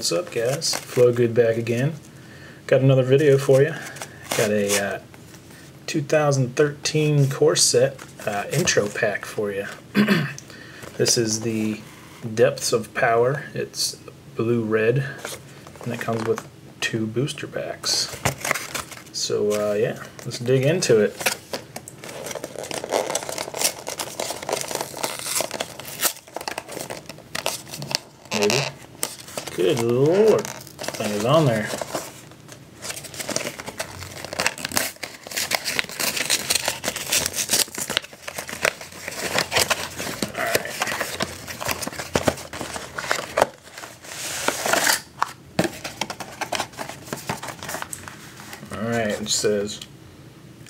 What's up, guys? Flow Good back again. Got another video for you. Got a 2013 course set intro pack for you. This is the Depths of Power. It's blue-red, and it comes with 2 booster packs. So yeah, let's dig into it. Maybe. Good lord, thing is on there. Alright, it says,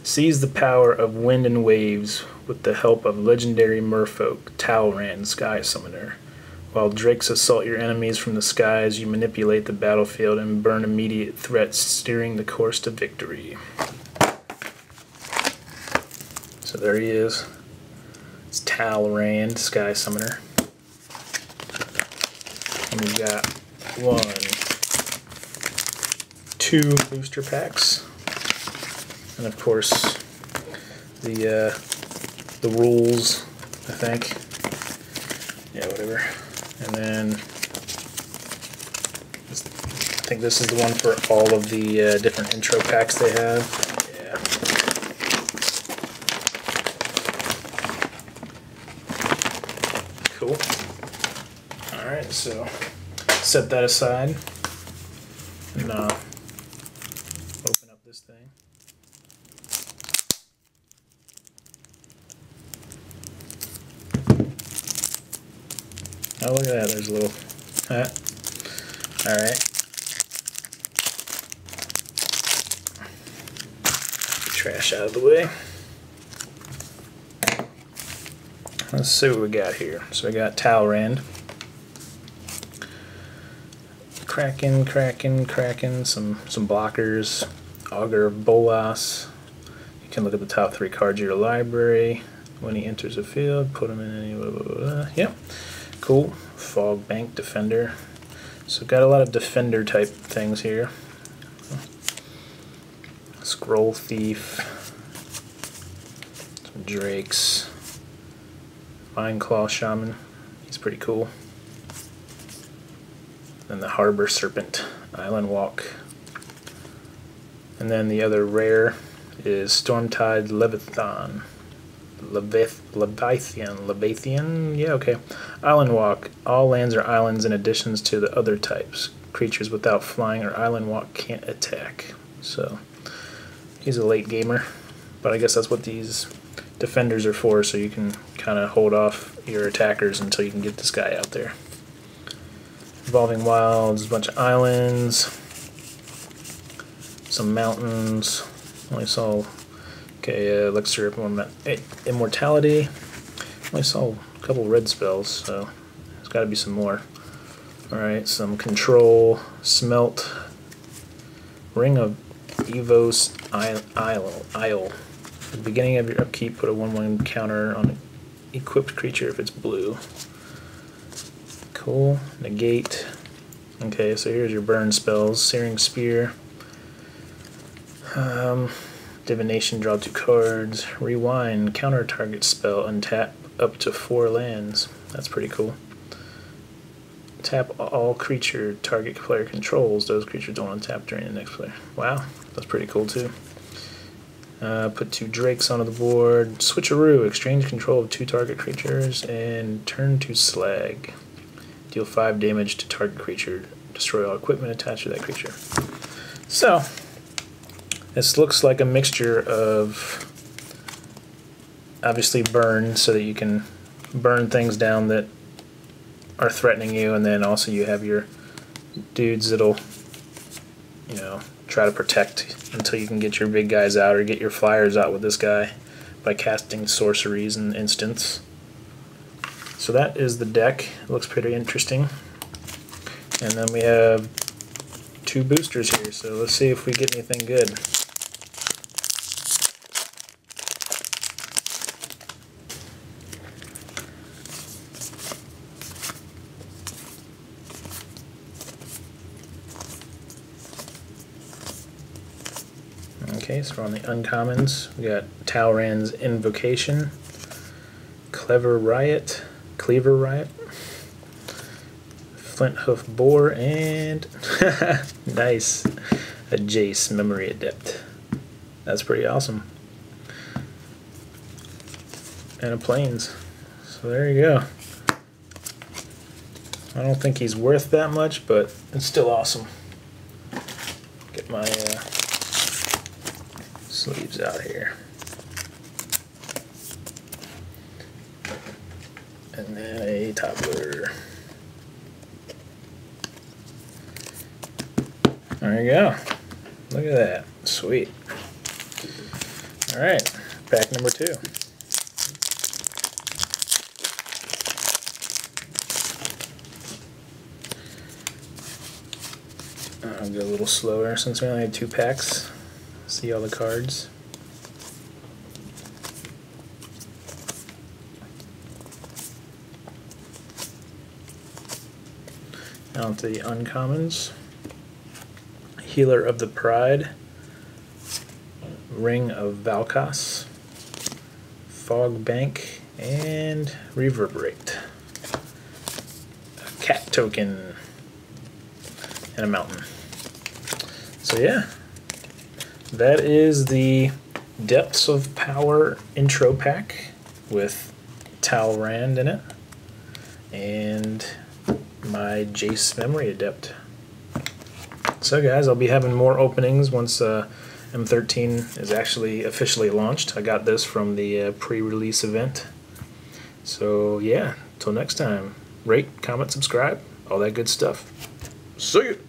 seize the power of wind and waves with the help of legendary merfolk, Talrand, Sky Summoner. While drakes assault your enemies from the skies, you manipulate the battlefield and burn immediate threats, steering the course to victory. So there he is. It's Talrand, Sky Summoner. And we've got 2 booster packs. And of course, the rules, I think. Yeah, whatever. And then I think this is the one for all of the different intro packs they have. Yeah. Cool. Alright, so set that aside and open up this thing. Oh, look at that, there's a little hat. Alright. Trash out of the way. Let's see what we got here. So we got Talrand. Kraken, some blockers. Augur of Bolas. You can look at the top 3 cards of your library. When he enters a field, put him in any blah, blah, blah. Yep. Cool. Fog Bank Defender. So got a lot of defender type things here. Scroll Thief. Some Drakes. Mindclaw Shaman. He's pretty cool. Then the Harbor Serpent. Island Walk. And then the other rare is Stormtide Leviathan. Leviathan, yeah, okay. Island Walk. All lands are islands in additions to the other types. Creatures without flying or Island Walk can't attack. So, he's a late gamer. But I guess that's what these defenders are for, so you can kind of hold off your attackers until you can get this guy out there. Evolving Wilds, a bunch of islands. Some mountains. Only saw... Okay, Elixir of Immortality. Only saw a couple red spells, so there's got to be some more. Alright, some Control, Smelt, Ring of Evos Isle. At the beginning of your upkeep, put a 1/1 counter on an equipped creature if it's blue. Cool. Negate. Okay, so here's your burn spells. Searing Spear. Divination, draw 2 cards. Rewind, counter target spell, untap up to 4 lands. That's pretty cool. Tap all creature target player controls. Those creatures don't untap during the next player. Wow, that's pretty cool too. Put 2 Drakes onto the board. Switcheroo, exchange control of 2 target creatures, and turn to Slag. Deal 5 damage to target creature. Destroy all equipment attached to that creature. So, this looks like a mixture of obviously burn, so that you can burn things down that are threatening you, and then also you have your dudes that'll, you know, try to protect until you can get your big guys out or get your flyers out with this guy by casting sorceries and instants. So that is the deck. It looks pretty interesting. And then we have 2 boosters here, so let's see if we get anything good. Okay, so we're on the uncommons. We got Talrand's Invocation, Clever Riot, Cleaver Riot, Flinthoof Boar, and nice, a Jace Memory Adept. That's pretty awesome. And a Plains. So there you go. I don't think he's worth that much, but it's still awesome. Get my sleeves out here. And then a top loader. There you go. Look at that. Sweet. Alright, pack number 2. I'll go a little slower since we only had 2 packs. See all the cards. Now to the uncommons. Healer of the Pride, Ring of Valkos, Fog Bank, and Reverberate. A cat token, and a mountain. So yeah, that is the Depths of Power intro pack with Talrand in it, and my Jace Memory Adept. So guys, I'll be having more openings once M13 is actually officially launched. I got this from the pre-release event. So yeah, till next time, rate, comment, subscribe, all that good stuff. See you!